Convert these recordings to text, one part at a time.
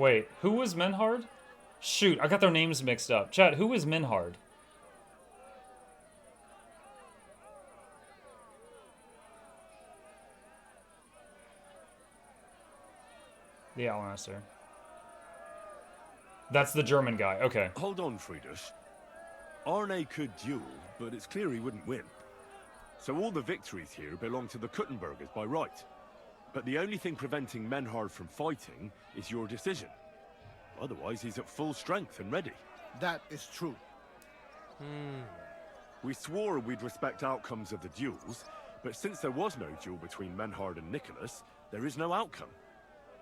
Wait, who was Menhard? Shoot, I got their names mixed up. Chat, who was Menhard? The Outmaster. That's the German guy, okay. Hold on, Friedrich. Arne could duel, but it's clear he wouldn't win. So all the victories here belong to the Kuttenbergers by right. But the only thing preventing Menhard from fighting is your decision. Otherwise, he's at full strength and ready. That is true. We swore we'd respect outcomes of the duels, but since there was no duel between Menhard and Nicholas, there is no outcome.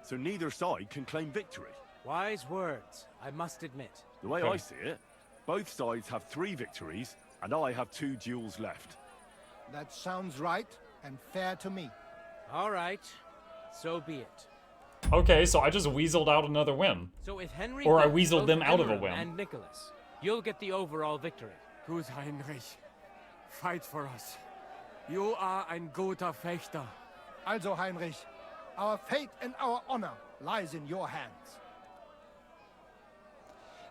So neither side can claim victory. Wise words, I must admit. The way I see it, both sides have 3 victories, and I have 2 duels left. That sounds right and fair to me. All right, so be it. Okay, so I just weaseled out another win. So if Henry Or I wins weaseled both them out of a Emmeram win. and Nicholas, you'll get the overall victory. Gut, Heinrich. Fight for us. You are ein guter Fechter. Also, Heinrich, our fate and our honor lies in your hands.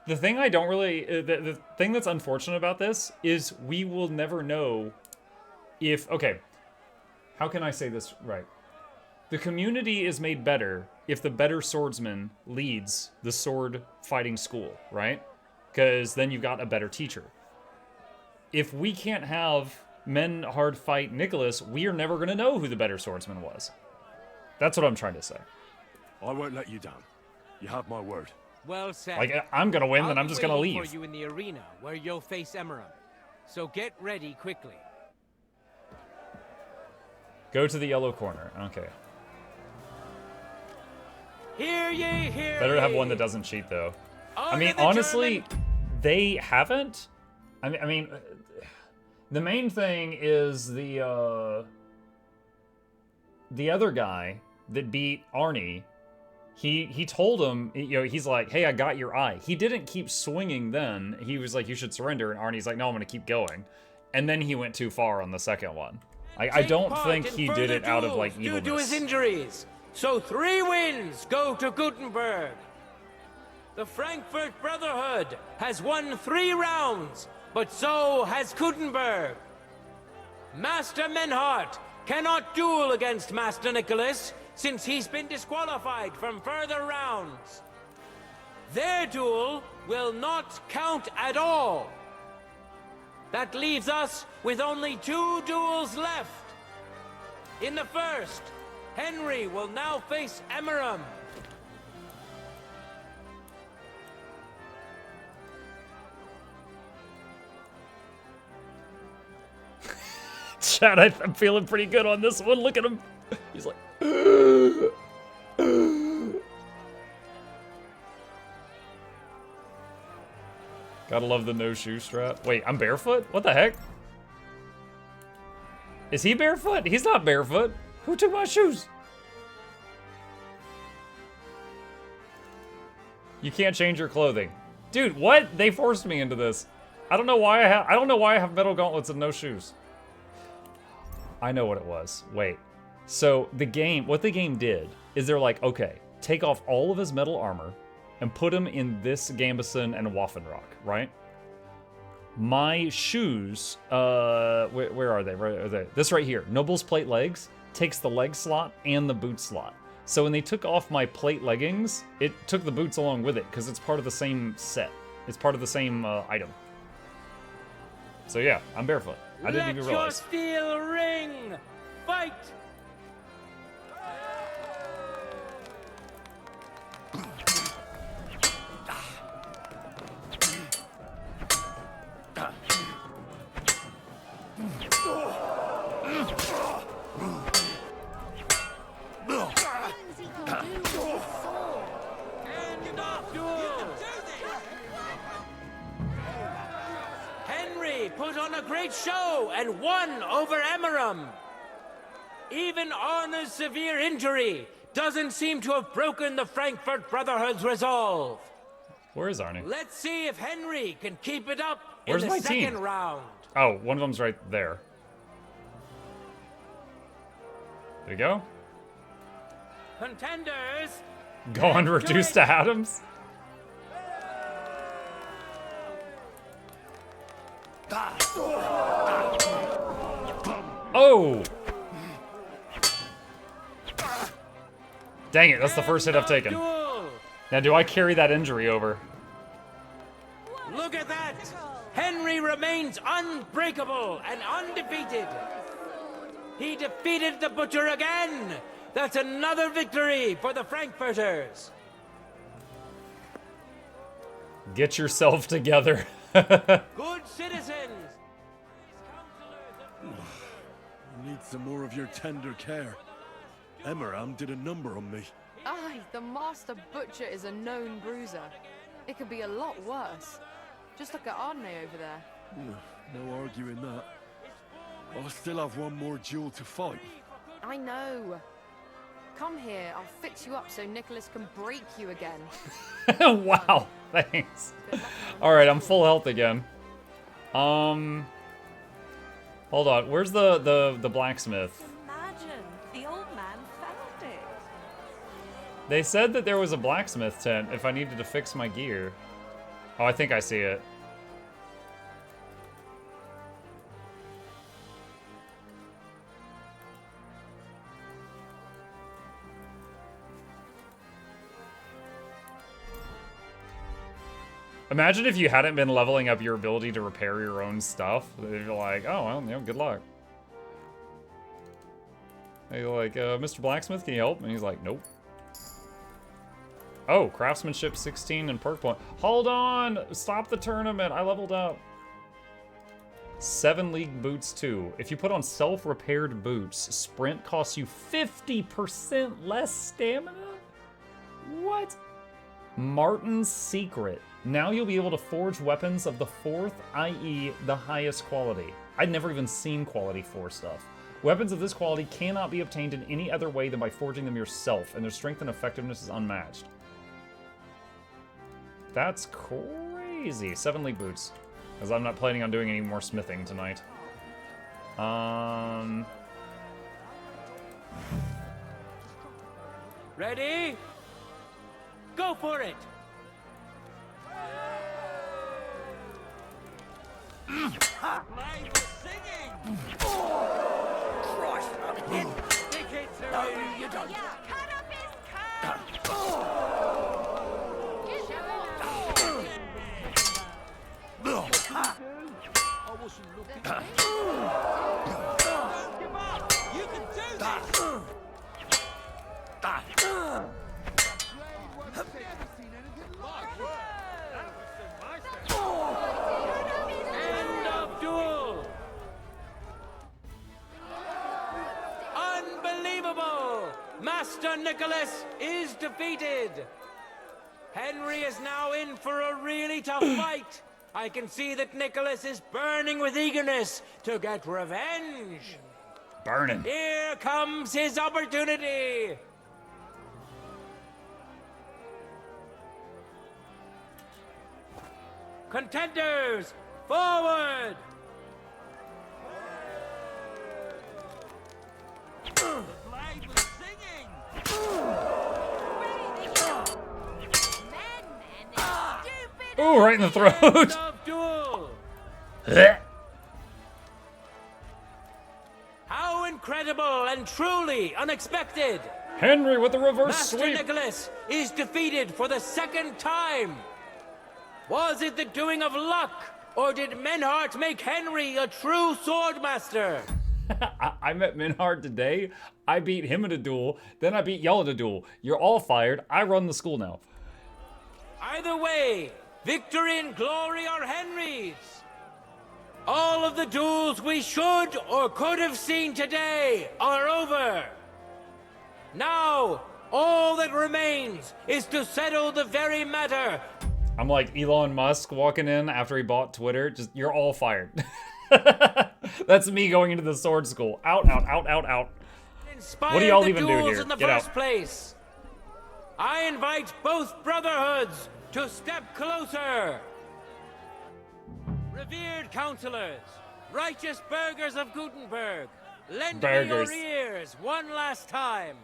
The thing I don't really... the thing that's unfortunate about this is we will never know if... Okay, how can I say this right? The community is made better if the better swordsman leads the sword fighting school, right? Because then you've got a better teacher. If we can't have Menhard fight Nicholas, we are never going to know who the better swordsman was. That's what I'm trying to say. I won't let you down. You have my word. Well said. Like, I'm going to win, then I'm just going to I'll be leave. waiting for you in the arena, where you'll face Emmeram. So get ready quickly. Go to the yellow corner. Okay. Hear ye, hear Better to have ye. one that doesn't cheat, though. I Honor mean, the honestly, German. they haven't. I mean, the main thing is the other guy that beat Arnie. He told him, you know, he's like, hey, I got your eye. He didn't keep swinging then. He was like, you should surrender. And Arnie's like, no, I'm going to keep going. And then he went too far on the second one. I don't think he did it out of, like, evilness. Due to his injuries. So 3 wins go to Gutenberg. The Frankfurt Brotherhood has won 3 rounds, but so has Gutenberg. Master Menhard cannot duel against Master Nicholas, since he's been disqualified from further rounds. Their duel will not count at all. That leaves us with only 2 duels left. In the first, Henry will now face Emmeram. Chad, I'm feeling pretty good on this one. Look at him. He's like... Gotta love the no shoe strap. Wait, I'm barefoot? What the heck? Is he barefoot? He's not barefoot. Who took my shoes? You can't change your clothing. Dude, what? They forced me into this. I don't know why I have metal gauntlets and no shoes. I know what it was. Wait. So what the game did is they're like, okay, take off all of his metal armor and put him in this Gambeson and Waffenrock, right? My shoes, where are they? Where are they? This right here, Noble's plate legs, takes the leg slot and the boot slot. So when they took off my plate leggings, it took the boots along with it because it's part of the same set. It's part of the same item. So yeah, I'm barefoot. I didn't even realize. Let your steel ring! Fight! Henry put on a great show and won over Emmeram. Even Arne's severe injury doesn't seem to have broken the Frankfurt Brotherhood's resolve. Where is Arnie? Let's see if Henry can keep it up Where's in the my team? second round. Oh, one of them's right there. There you go. Contenders, Gone reduced to atoms? Oh! Dang it, that's the first hit I've taken. Now, do I carry that injury over? Look at that! Henry remains unbreakable and undefeated. He defeated the Butcher again. That's another victory for the Frankfurters. Get yourself together. Good citizens. I need some more of your tender care. Emmeram did a number on me. Aye, the Master Butcher is a known bruiser. It could be a lot worse. Just look at Arne over there. No arguing that. I'll still have one more duel to fight. I know. Come here, I'll fix you up so Nicholas can break you again. Wow, thanks. Alright, I'm full health again. Hold on, where's the blacksmith? Imagine, the old man found it. They said that there was a blacksmith tent if I needed to fix my gear. Oh, I think I see it. Imagine if you hadn't been leveling up your ability to repair your own stuff. You're like, oh, well, you know, good luck. And you're like, Mr. Blacksmith, can you help? And he's like, nope. Oh, craftsmanship 16 and perk point. Hold on! Stop the tournament. I leveled up. 7 league boots 2. If you put on self-repaired boots, sprint costs you 50% less stamina? What? Martin's Secret. Now you'll be able to forge weapons of the 4th, i.e. the highest quality. I'd never even seen quality 4 stuff. Weapons of this quality cannot be obtained in any other way than by forging them yourself, and their strength and effectiveness is unmatched. That's crazy. 7 league boots. Because I'm not planning on doing any more smithing tonight. Ready? Go for it! End of duel! Unbelievable! Master Nicholas is defeated! Henry is now in for a really tough fight. I can see that Nicholas is burning with eagerness to get revenge. Burning. Here comes his opportunity. Contenders, forward! Ooh, right in the throat. End of duel. How incredible and truly unexpected! Henry with the reverse Master sweep. Nicholas is defeated for the second time. Was it the doing of luck, or did Menhart make Henry a true swordmaster? I met Minhard today. I beat him in a duel. Then I beat y'all in a duel. You're all fired. I run the school now. Either way, victory and glory are Henry's. All of the duels we should or could have seen today are over. Now, all that remains is to settle the very matter. I'm like Elon Musk walking in after he bought Twitter. Just, you're all fired. That's me going into the sword school. Out, out, out, out, out. What do y'all even do here? In the Get first out. place. I invite both brotherhoods to step closer. Revered counselors, righteous burghers of Gutenberg, lend me your Burgers. ears one last time.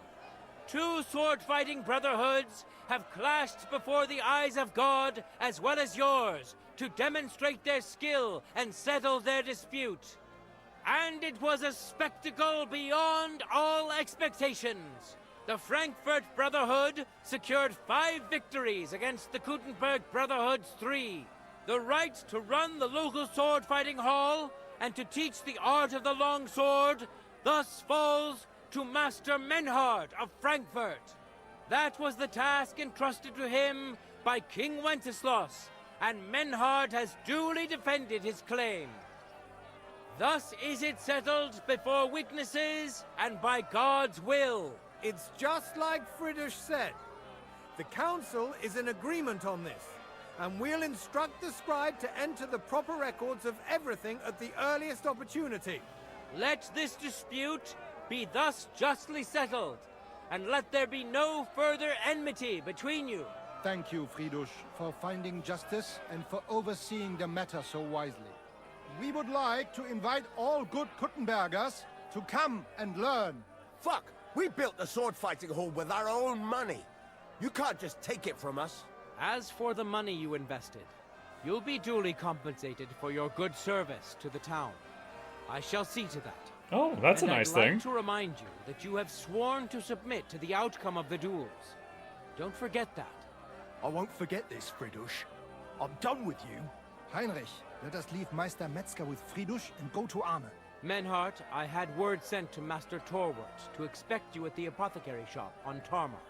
2 sword-fighting brotherhoods have clashed before the eyes of God as well as yours to demonstrate their skill and settle their dispute. And it was a spectacle beyond all expectations. The Frankfurt Brotherhood secured 5 victories against the Kuttenberg Brotherhood's 3. The right to run the local sword-fighting hall and to teach the art of the long sword thus falls to Master Menhard of Frankfurt. That was the task entrusted to him by King Wenceslas, and Menhard has duly defended his claim. Thus is it settled before witnesses and by God's will. It's just like Friedrich said. The council is in agreement on this, and we'll instruct the scribe to enter the proper records of everything at the earliest opportunity. Let this dispute be thus justly settled, and let there be no further enmity between you. Thank you, Friedrich, for finding justice and for overseeing the matter so wisely. We would like to invite all good Kuttenbergers to come and learn. Fuck! We built the sword-fighting hall with our own money. You can't just take it from us. As for the money you invested, you'll be duly compensated for your good service to the town. I shall see to that. Oh, that's a And nice I'd like thing. to remind you that you have sworn to submit to the outcome of the duels. Don't forget that. I won't forget this, Friedrich. I'm done with you. Heinrich, let us leave Meister Metzger with Friedrich and go to Arne. Menhart, I had word sent to Master Torwart to expect you at the apothecary shop on Tarmac.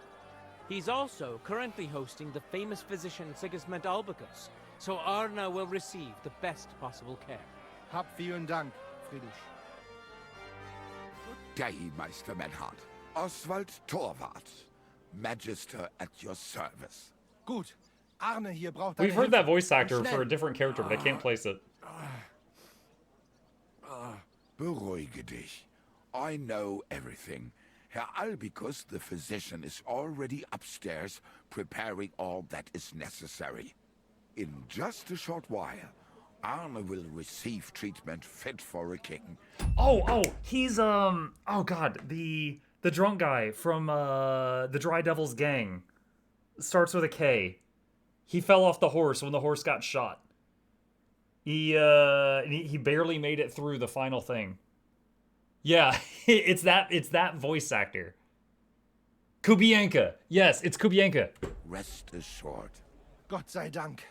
He's also currently hosting the famous physician Sigismund Albicus, so Arne will receive the best possible care. Hab vielen Dank, Friedrich. Good day, Meister Menhard. Oswald Torwart, Magister at your service. Gut. Arne hier braucht deine We've heard Hilfe. that voice actor Und for a schnell. different character, but I can't place it. Beruhige dich. I know everything. Herr Albicus, the physician, is already upstairs preparing all that is necessary. In just a short while, Arne will receive treatment fit for a king. Oh, he's oh god, the drunk guy from the Dry Devil's gang. Starts with a K. He fell off the horse when the horse got shot. He barely made it through the final thing. Yeah, it's that voice actor. Kubienka. Yes, it's Kubienka. Rest assured. Gott sei Dank,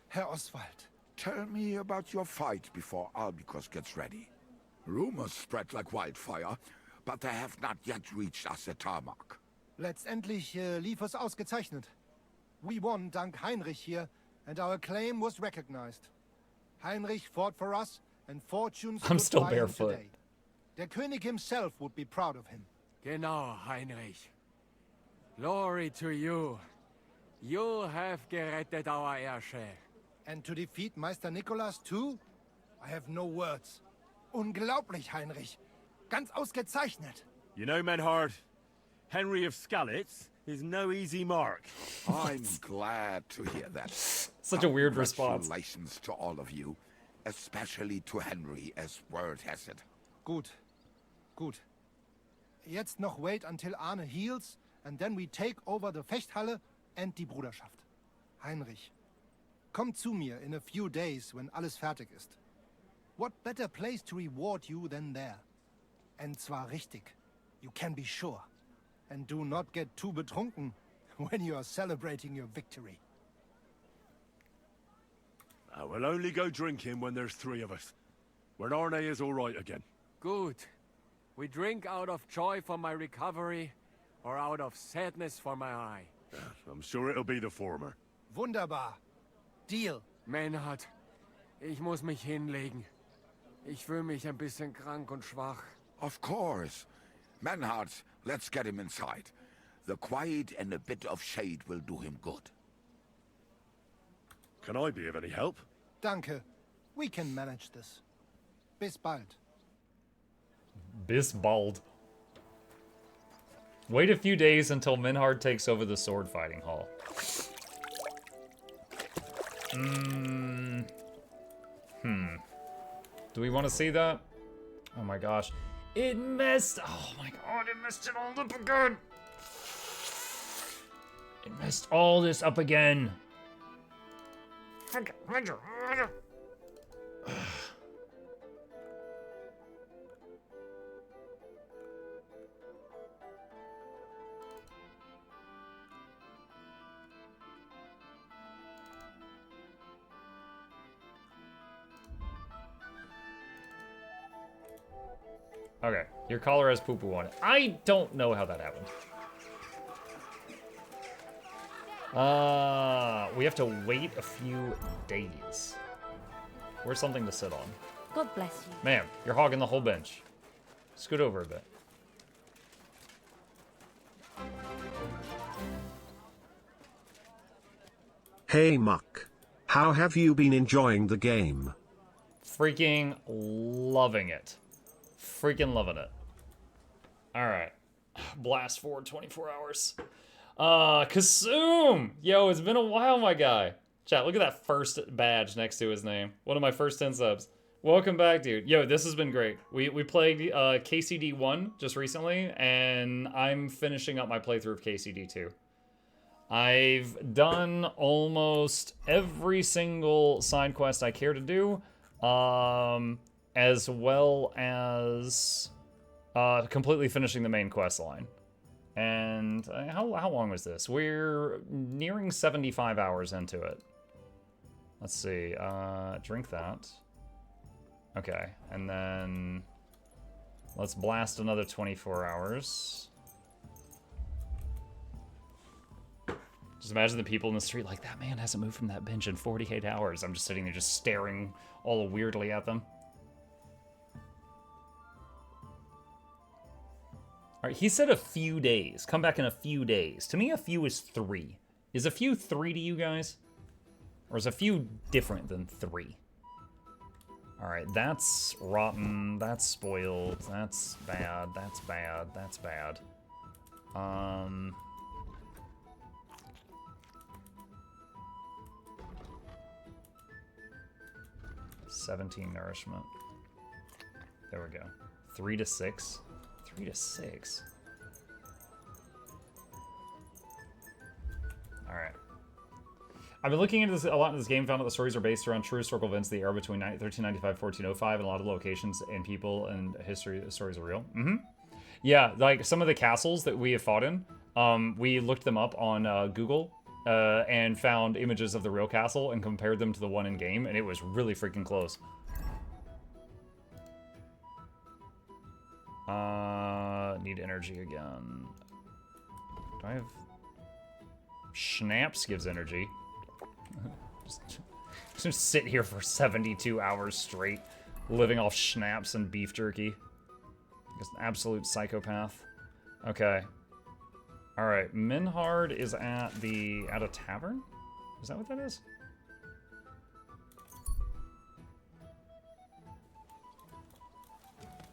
Herr Oswald. Tell me about your fight before Albicus gets ready. Rumors spread like wildfire, but they have not yet reached us at Tarmac. Letztendlich lief es ausgezeichnet. We won dank Heinrich hier, and our claim was recognized. Heinrich fought for us, and fortune I'm stood still by him barefoot. today. Der König himself would be proud of him. Genau, Heinrich. Glory to you. You have gerettet our heirshare. And to defeat Meister Nicholas too? I have no words. Unglaublich, Heinrich. Ganz ausgezeichnet. You know, Menhard, Henry of Skalitz is no easy mark. I'm glad to hear that. Such a weird response. Congratulations to all of you, especially to Henry, as word has it. Gut. Gut. Jetzt noch wait until Arne heals, and then we take over the Fechthalle and die Bruderschaft. Heinrich, komm zu mir in a few days when alles fertig ist. What better place to reward you than there? And zwar richtig. You can be sure. And do not get too betrunken when you are celebrating your victory. We'll only go drinking when there's 3 of us. When Arne is all right again. Good. We drink out of joy for my recovery, or out of sadness for my eye. I'm sure it'll be the former. Wunderbar. Deal. Menhard, ich muss mich hinlegen. Ich fühle mich ein bisschen krank und schwach. Of course. Menhard, let's get him inside. The quiet and a bit of shade will do him good. Can I be of any help? Danke. We can manage this. Bis bald. Bis bald. Wait a few days until Menhard takes over the sword fighting hall. Do we want to see that? Oh my gosh. It messed. Oh my god, it messed it all up again. It messed all this up again. Okay, your collar has poo-poo on it. I don't know how that happened. We have to wait a few days. Where's something to sit on? God bless you. Ma'am, you're hogging the whole bench. Scoot over a bit. Hey Muck. How have you been enjoying the game? Freaking loving it. Freaking loving it. Alright. Blast forward 24 hours. Kasum! Yo, it's been a while, my guy. Chat, look at that first badge next to his name. One of my first 10 subs. Welcome back, dude. Yo, this has been great. We played KCD 1 just recently, and I'm finishing up my playthrough of KCD 2. I've done almost every single side quest I care to do, as well as completely finishing the main quest line. And how long was this? We're nearing 75 hours into it. Let's see. Drink that. Okay, and then let's blast another 24 hours. Just imagine the people in the street like, that man hasn't moved from that bench in 48 hours. I'm just sitting there just staring all weirdly at them. All right, he said a few days. Come back in a few days. To me, a few is 3. Is a few 3 to you guys? Or is a few different than 3? All right, that's rotten. That's spoiled. That's bad. That's bad. That's bad. 17 nourishment. There we go. 3 to 6. 3 to 6. Alright. I've been looking into this a lot in this game, found that the stories are based around true historical events of the era between 1395 and 1405, and a lot of locations and people and history stories are real. Yeah, like some of the castles that we have fought in, we looked them up on Google and found images of the real castle and compared them to the one in game, and it was really freaking close. Need energy again. Do I have... Schnapps gives energy. just sit here for 72 hours straight, living off schnapps and beef jerky. Just an absolute psychopath. Okay. Alright, Minhard is at a tavern? Is that what that is?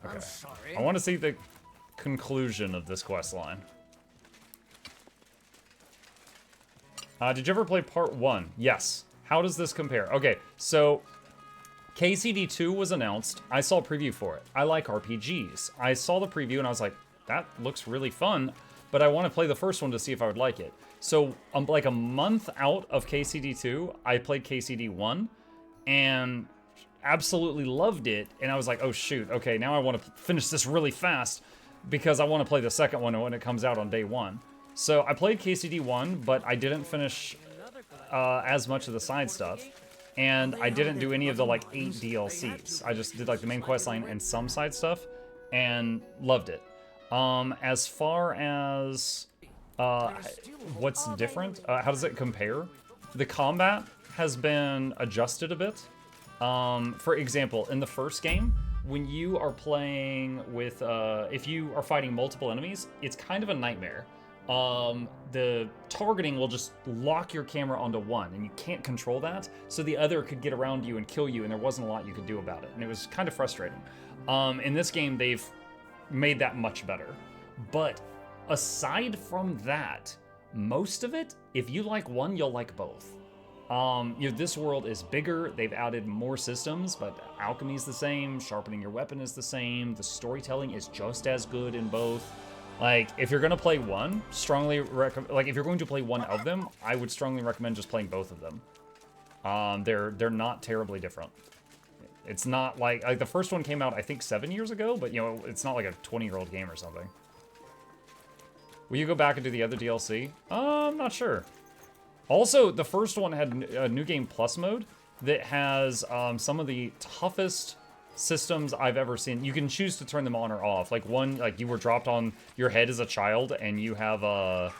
Okay. I'm sorry. I want to see the conclusion of this quest line. Did you ever play part 1? Yes. How does this compare? Okay, so KCD 2 was announced. I saw a preview for it. I like RPGs. I saw the preview and I was like, that looks really fun, but I want to play the first one to see if I would like it. So like a month out of KCD 2, I played KCD 1 and absolutely loved it. And I was like, oh shoot, okay, now I want to finish this really fast because I want to play the second one when it comes out on day 1. So I played KCD 1, but I didn't finish as much of the side stuff. And I didn't do any of the like 8 DLCs. I just did like the main quest line and some side stuff and loved it. As far as what's different, how does it compare? The combat has been adjusted a bit. For example, in the first game, when you are playing with, if you are fighting multiple enemies, it's kind of a nightmare. The targeting will just lock your camera onto one, and you can't control that, so the other could get around you and kill you, and there wasn't a lot you could do about it, and it was kind of frustrating. In this game, they've made that much better. But aside from that, most of it, if you like one, you'll like both. This world is bigger, they've added more systems, but alchemy is the same, sharpening your weapon is the same, the storytelling is just as good in both. Like, if you're gonna play one, strongly recommend. Like, if you're going to play one of them, I would strongly recommend just playing both of them. They're not terribly different. It's not like the first one came out I think 7 years ago, but you know it's not like a 20-year-old game or something. Will you go back and do the other DLC? I'm not sure. Also, the first one had a New Game Plus mode that has some of the toughest systems I've ever seen. You can choose to turn them on or off. Like one, like you were dropped on your head as a child and you have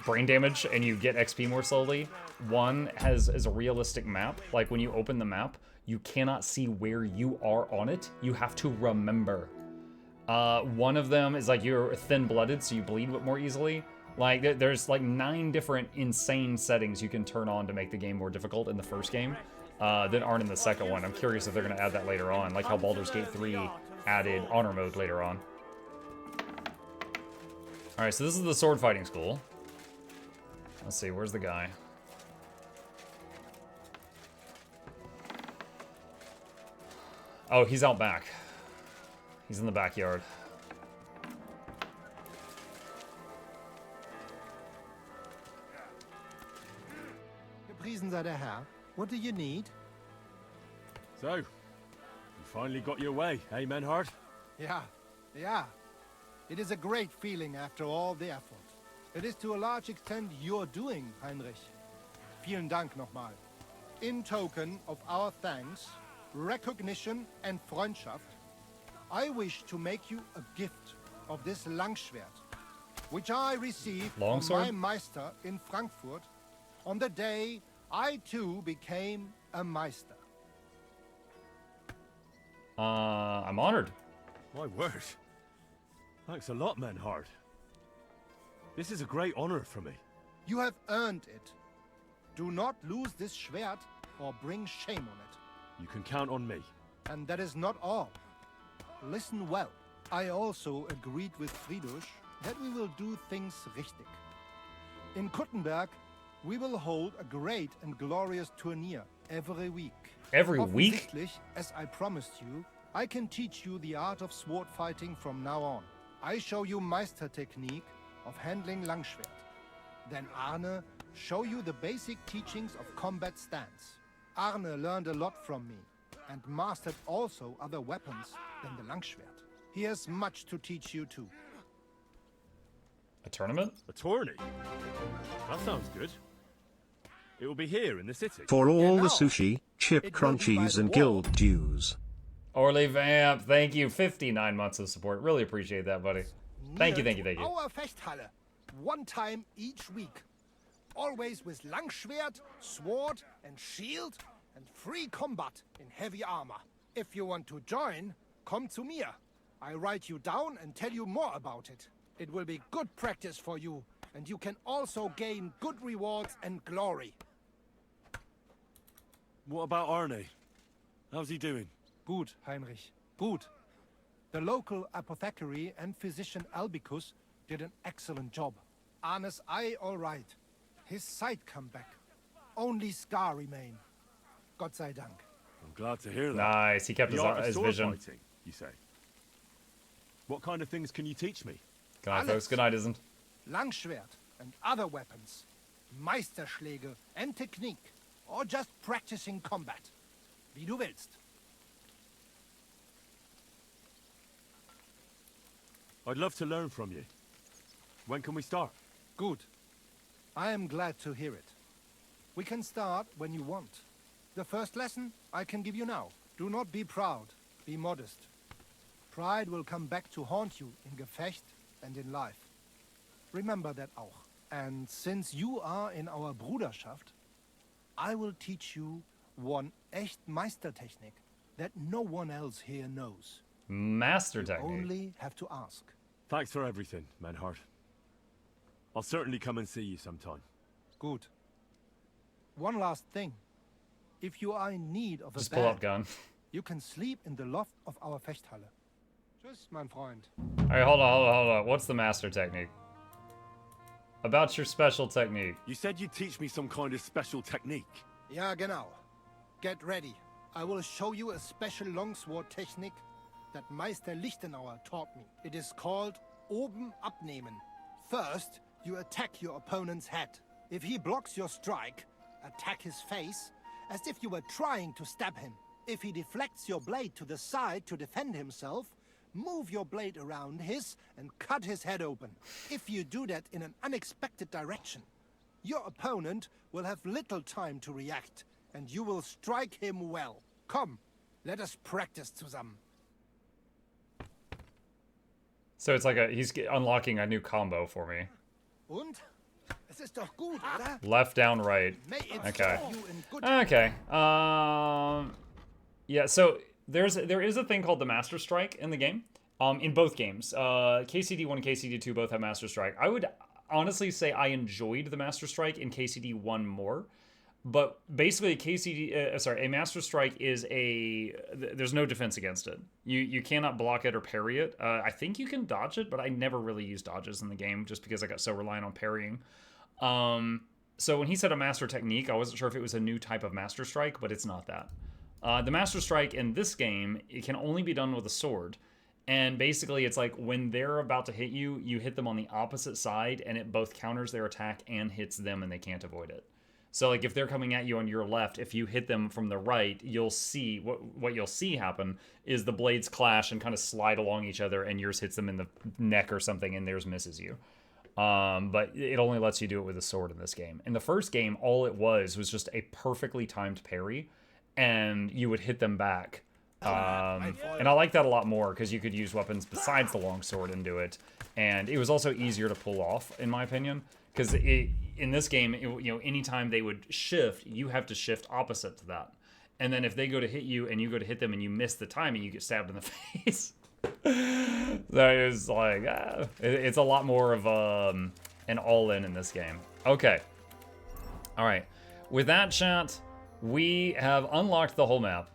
brain damage and you get XP more slowly. One is a realistic map. Like when you open the map, you cannot see where you are on it. You have to remember. One of them is like you're thin-blooded, so you bleed more easily. Like there's like 9 different insane settings you can turn on to make the game more difficult in the first game. That aren't in the second one. I'm curious if they're going to add that later on, like how Baldur's Gate 3 added honor mode later on. Alright, so this is the sword fighting school. Let's see, where's the guy? Oh, he's out back. He's in the backyard. Gepriesen sei der Herr. What do you need? So, you finally got your way, eh, Menhard? Yeah. It is a great feeling after all the effort. It is to a large extent your doing, Heinrich. Vielen Dank nochmal. In token of our thanks, recognition and Freundschaft, I wish to make you a gift of this Langschwert, which I received from my Meister in Frankfurt on the day I too became a Meister. I'm honored. My word. Thanks a lot, Menhard. This is a great honor for me. You have earned it. Do not lose this Schwert or bring shame on it. You can count on me. And that is not all. Listen well. I also agreed with Friedrich that we will do things richtig. In Kuttenberg, we will hold a great and glorious tourney every week. Every week? As I promised you, I can teach you the art of sword fighting from now on. I show you Meister technique of handling Langschwert. Then Arne show you the basic teachings of combat stance. Arne learned a lot from me and mastered also other weapons than the Langschwert. He has much to teach you too. A tournament? A tourney? That sounds good. It will be here in the city. For all the sushi, chip crunchies and guild dues. Orly Vamp, thank you. 59 months of support. Really appreciate that, buddy. Thank you. Our Fechthalle, one time each week. Always with Langschwert, sword and shield and free combat in heavy armor. If you want to join, come to me. I write you down and tell you more about it. It will be good practice for you, and you can also gain good rewards and glory. What about Arne? How's he doing? Good, Heinrich. Good. The local apothecary and physician Albicus did an excellent job. Arne's eye all right. His sight come back. Only scar remain. Gott sei Dank. I'm glad to hear that. Nice, he kept his vision. Fighting, you say? What kind of things can you teach me? Good night, folks. Good night, isn't? Langschwert and other weapons. Meisterschläge and technique. Or just practicing combat. Wie du willst. I'd love to learn from you. When can we start? Good. I am glad to hear it. We can start when you want. The first lesson I can give you now. Do not be proud. Be modest. Pride will come back to haunt you in Gefecht and in life. Remember that auch. And since you are in our Bruderschaft, I will teach you one echt Meistertechnik that no one else here knows. Master technique. You only have to ask. Thanks for everything, Menhard. I'll certainly come and see you sometime. Good. One last thing. If you are in need of a Just bed, pull up gun. you can sleep in the loft of our Fechthalle. Tschüss, mein Freund. Alright, hold on. What's the master technique? About your special technique. You said you'd teach me some kind of special technique. Ja, genau. Get ready. I will show you a special longsword technique that Meister Lichtenauer taught me. It is called oben abnehmen. First, you attack your opponent's head. If he blocks your strike, attack his face, as if you were trying to stab him. If he deflects your blade to the side to defend himself, move your blade around his and cut his head open. If you do that in an unexpected direction, your opponent will have little time to react, and you will strike him well. Come, let us practice zusammen. So it's like he's unlocking a new combo for me. Und? Es ist doch gut, oder? Left, down, right. Okay. Okay. Yeah, so there is a thing called the Master Strike in the game. In both games. KCD1 and KCD2 both have Master Strike. I would honestly say I enjoyed the Master Strike in KCD1 more. But basically, a Master Strike is there's no defense against it. You cannot block it or parry it. I think you can dodge it, but I never really used dodges in the game just because I got so reliant on parrying. So when he said a Master Technique, I wasn't sure if it was a new type of Master Strike, but it's not that. The Master Strike in this game, it can only be done with a sword. And basically, it's like when they're about to hit you, you hit them on the opposite side, and it both counters their attack and hits them, and they can't avoid it. So, like, if they're coming at you on your left, if you hit them from the right, you'll see, what you'll see happen is the blades clash and kind of slide along each other, and yours hits them in the neck or something, and theirs misses you. But it only lets you do it with a sword in this game. In the first game, all it was just a perfectly timed parry, and you would hit them back. And I like that a lot more because you could use weapons besides the longsword and do it, and it was also easier to pull off, in my opinion, because in this game, anytime they would shift, you have to shift opposite to that, and then if they go to hit you and you go to hit them and you miss the timing, you get stabbed in the face. So it's like it's a lot more of an all-in this game. Okay, all right. With that, chat, we have unlocked the whole map.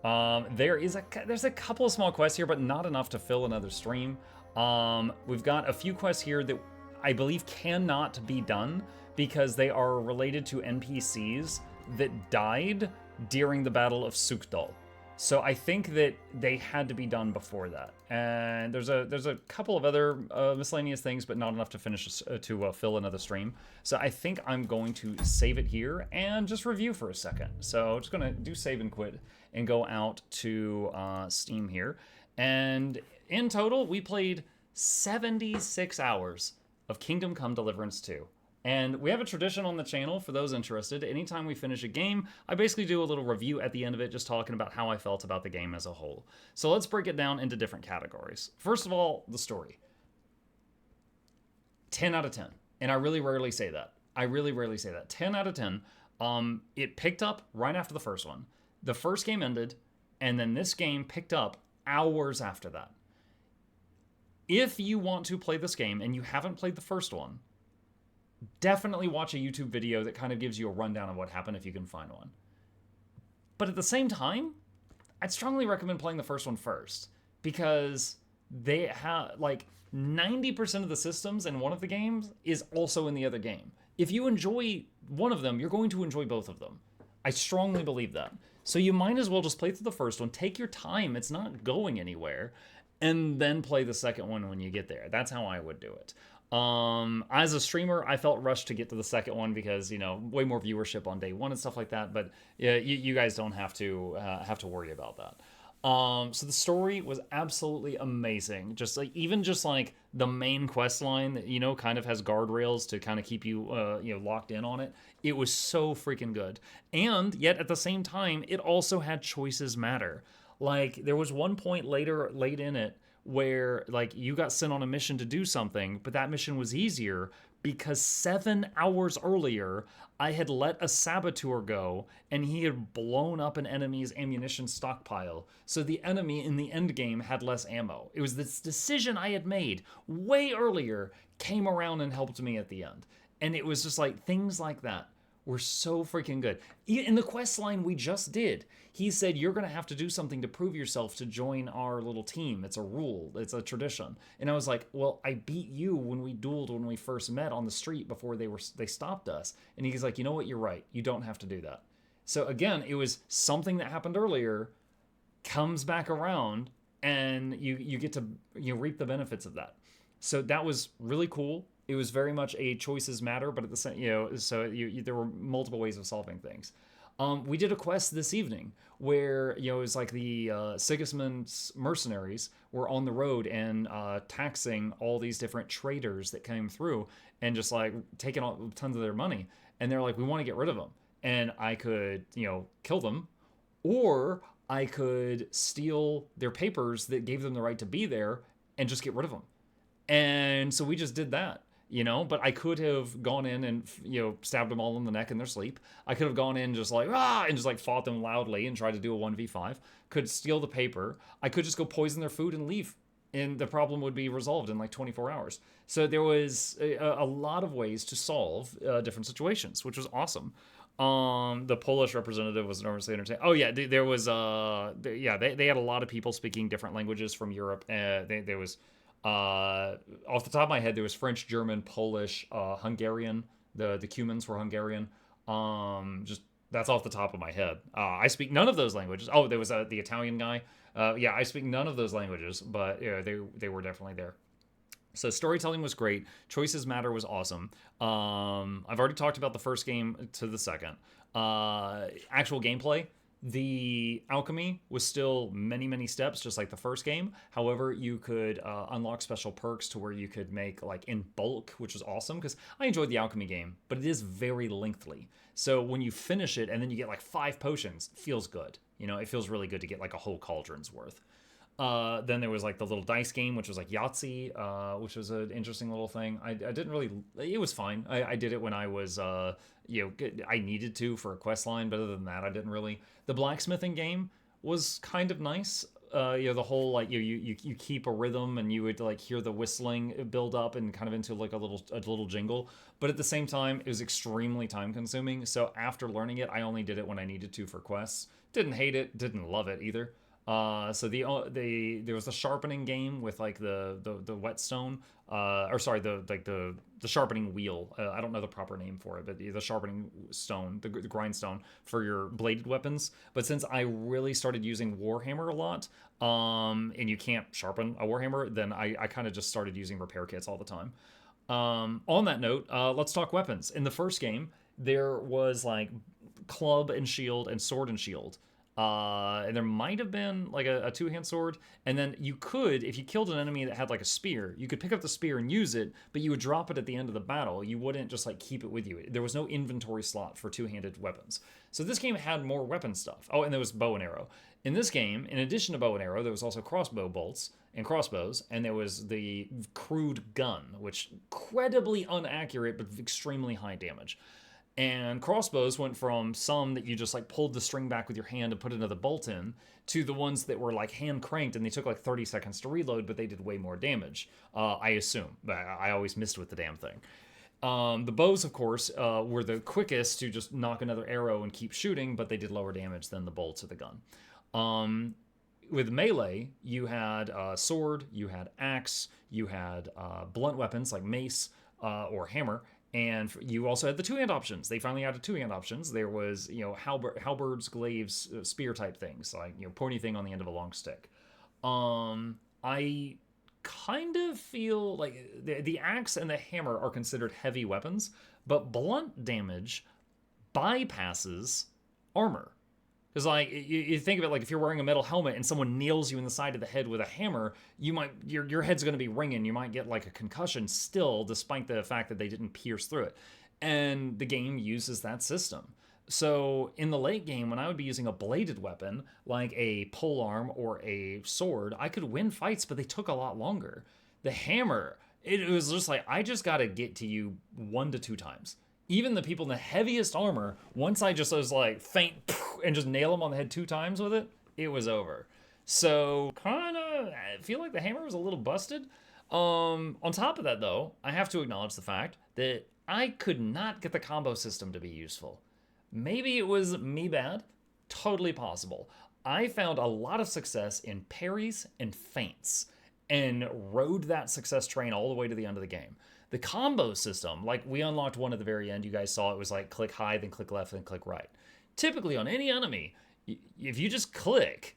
There's a couple of small quests here, but not enough to fill another stream. We've got a few quests here that I believe cannot be done because they are related to NPCs that died during the Battle of Sukdal. So I think that they had to be done before that. And there's a couple of other miscellaneous things, but not enough to finish to fill another stream. So I think I'm going to save it here and just review for a second. So I'm just gonna do save and quit and go out to Steam here. And in total, we played 76 hours of Kingdom Come Deliverance 2. And we have a tradition on the channel for those interested. Anytime we finish a game, I basically do a little review at the end of it, just talking about how I felt about the game as a whole. So let's break it down into different categories. First of all, the story. 10 out of 10. And I really rarely say that. 10 out of 10. It picked up right after the first one. The first game ended, and then this game picked up hours after that. If you want to play this game and you haven't played the first one, definitely watch a YouTube video that kind of gives you a rundown of what happened if you can find one. But at the same time, I'd strongly recommend playing the first one first, because they have, like, 90% of the systems in one of the games is also in the other game. If you enjoy one of them, you're going to enjoy both of them. I strongly believe that. So you might as well just play through the first one, take your time, it's not going anywhere, and then play the second one when you get there. That's how I would do it. As a streamer, I felt rushed to get to the second one because, way more viewership on day one and stuff like that. But yeah, you guys don't have to worry about that. So the story was absolutely amazing. Just like the main quest line that, kind of has guardrails to kind of keep you, locked in on it. It was so freaking good. And yet at the same time, it also had choices matter. Like, there was one point late in it where, like, you got sent on a mission to do something, but that mission was easier because 7 hours earlier, I had let a saboteur go, and he had blown up an enemy's ammunition stockpile. So the enemy in the end game had less ammo. It was this decision I had made way earlier came around and helped me at the end. And it was just like, things like that were so freaking good. In the quest line we just did, he said, you're going to have to do something to prove yourself to join our little team. It's a rule. It's a tradition. And I was like, well, I beat you when we dueled when we first met on the street before they stopped us. And he's like, you know what? You're right. You don't have to do that. So again, it was something that happened earlier, comes back around, and you get to reap the benefits of that. So that was really cool. It was very much a choices matter, but at the same, so there were multiple ways of solving things. We did a quest this evening where, it was like the Sigismund's mercenaries were on the road and taxing all these different traders that came through and just like taking tons of their money. And they're like, we want to get rid of them. And I could, kill them, or I could steal their papers that gave them the right to be there and just get rid of them. And so we just did that. But I could have gone in and, stabbed them all in the neck in their sleep. I could have gone in just like, and just like fought them loudly and tried to do a 1v5. Could steal the paper. I could just go poison their food and leave. And the problem would be resolved in like 24 hours. So there was a lot of ways to solve different situations, which was awesome. The Polish representative was enormously entertaining. Oh yeah, there was, they had a lot of people speaking different languages from Europe. There was... off the top of my head, there was French, German, Polish, Hungarian. The Cumans were Hungarian. Just that's off the top of my head. I speak none of those languages. Oh, there was the Italian guy. I speak none of those languages, but they were definitely there. So storytelling was great. Choices Matter was awesome. I've already talked about the first game to the second. Actual gameplay. The alchemy was still many, many steps, just like the first game. However, you could unlock special perks to where you could make like in bulk, which was awesome because I enjoyed the alchemy game, but it is very lengthy. So when you finish it and then you get like 5 potions, it feels good. It feels really good to get like a whole cauldron's worth. Then there was like the little dice game, which was like Yahtzee, which was an interesting little thing. I didn't really, it was fine. I did it when I was, I needed to for a quest line, but other than that, I didn't really. The blacksmithing game was kind of nice. The whole like you keep a rhythm and you would like hear the whistling build up and kind of into like a little jingle, but at the same time it was extremely time consuming. So after learning it, I only did it when I needed to for quests. Didn't hate it, didn't love it either. So there was the sharpening game with like the whetstone, the sharpening wheel. I don't know the proper name for it, but the sharpening stone, the grindstone for your bladed weapons. But since I really started using Warhammer a lot, and you can't sharpen a Warhammer, then I kind of just started using repair kits all the time. On that note, let's talk weapons. In the first game, there was like club and shield and sword and shield. And there might have been like a two-hand sword, and then you could, if you killed an enemy that had like a spear, you could pick up the spear and use it, but you would drop it at the end of the battle. You wouldn't just like keep it with you. There was no inventory slot for two-handed weapons. So this game had more weapon stuff. Oh, and there was bow and arrow. In this game, in addition to bow and arrow, there was also crossbow bolts and crossbows, and there was the crude gun, which incredibly inaccurate but extremely high damage. And crossbows went from some that you just like pulled the string back with your hand and put another bolt in, to the ones that were like hand cranked and they took like 30 seconds to reload, but they did way more damage. I assume. I always missed with the damn thing. The bows, of course, were the quickest to just knock another arrow and keep shooting, but they did lower damage than the bolts of the gun. With melee, you had sword, you had axe, you had blunt weapons like mace or hammer. And you also had the two-hand options. They finally added two-hand options. There was, halberds, glaives, spear type things, like, pointy thing on the end of a long stick. I kind of feel like the axe and the hammer are considered heavy weapons, but blunt damage bypasses armor. Because, like, you think of it like if you're wearing a metal helmet and someone nails you in the side of the head with a hammer, your head's going to be ringing. You might get, like, a concussion still, despite the fact that they didn't pierce through it. And the game uses that system. So, in the late game, when I would be using a bladed weapon, like a polearm or a sword, I could win fights, but they took a lot longer. The hammer, it was just like, I just got to get to you 1 to 2 times. Even the people in the heaviest armor, once I just was like faint and just nail them on the head 2 times with it, it was over. So kind of, I feel like the hammer was a little busted. On top of that, though, I have to acknowledge the fact that I could not get the combo system to be useful. Maybe it was me bad. Totally possible. I found a lot of success in parries and feints and rode that success train all the way to the end of the game. The combo system, like we unlocked one at the very end, you guys saw it was like click high, then click left, then click right. Typically on any enemy, if you just click,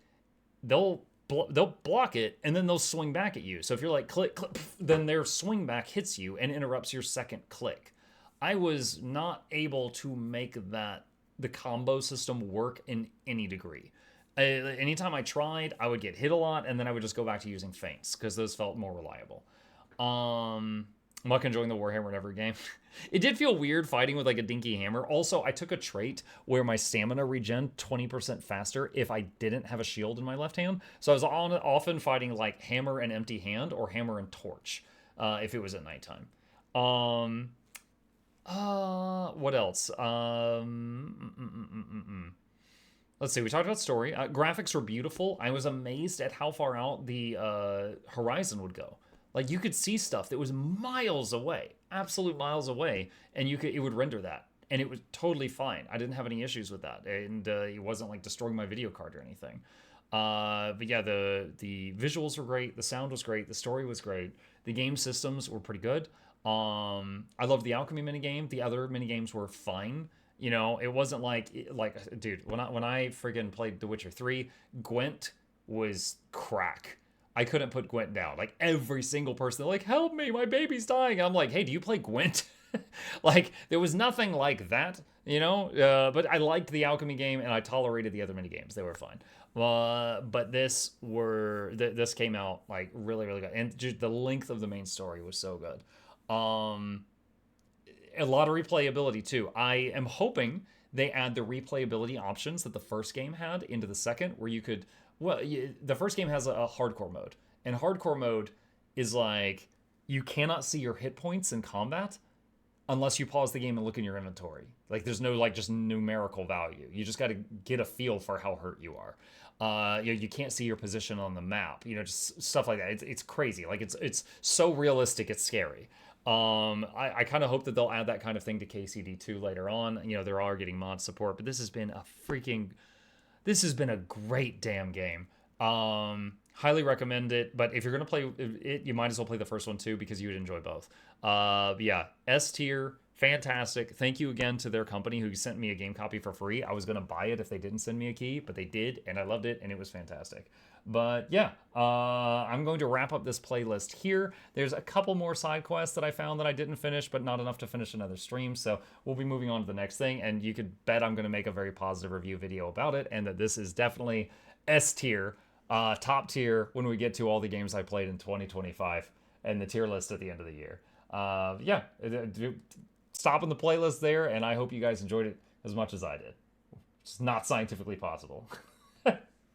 they'll they'll block it and then they'll swing back at you. So if you're like click, click, then their swing back hits you and interrupts your second click. I was not able to make the combo system work in any degree. Anytime I tried, I would get hit a lot, and then I would just go back to using feints because those felt more reliable. I'm not enjoying the Warhammer in every game. It did feel weird fighting with like a dinky hammer. Also, I took a trait where my stamina regen 20% faster if I didn't have a shield in my left hand. So I was often fighting like hammer and empty hand or hammer and torch if it was at nighttime. What else? Let's see, we talked about story. Graphics were beautiful. I was amazed at how far out the horizon would go. Like, you could see stuff that was miles away, absolute miles away, and it would render that. And it was totally fine. I didn't have any issues with that. And it wasn't like destroying my video card or anything. But yeah, the visuals were great. The sound was great. The story was great. The game systems were pretty good. I loved the alchemy minigame. The other minigames were fine. You know, it wasn't like dude, when I friggin' played The Witcher 3, Gwent was crack. I couldn't put Gwent down. Like, every single person, they're like, help me, my baby's dying. I'm like, hey, do you play Gwent? Like, there was nothing like that, you know? But I liked the alchemy game, and I tolerated the other minigames. They were fine. But this came out, like, really, really good. And just the length of the main story was so good. A lot of replayability, too. I am hoping they add the replayability options that the first game had into the second, where you could... Well, the first game has a hardcore mode. And hardcore mode is like, you cannot see your hit points in combat unless you pause the game and look in your inventory. Like, there's no, like, just numerical value. You just got to get a feel for how hurt you are. You can't see your position on the map. You know, just stuff like that. It's crazy. Like, it's so realistic, it's scary. I kind of hope that they'll add that kind of thing to KCD2 later on. You know, they're all getting mod support, but this has been a great damn game. Highly recommend it, but if you're going to play it, you might as well play the first one too, because you would enjoy both. But yeah, S tier, fantastic. Thank you again to their company who sent me a game copy for free. I was going to buy it if they didn't send me a key, but they did, and I loved it, and it was fantastic. But yeah, I'm going to wrap up this playlist here. There's a couple more side quests that I found that I didn't finish, but not enough to finish another stream. So we'll be moving on to the next thing, and you could bet I'm going to make a very positive review video about it, and that this is definitely S tier, top tier when we get to all the games I played in 2025 and the tier list at the end of the year. Yeah, stopping the playlist there, and I hope you guys enjoyed it as much as I did. It's not scientifically possible.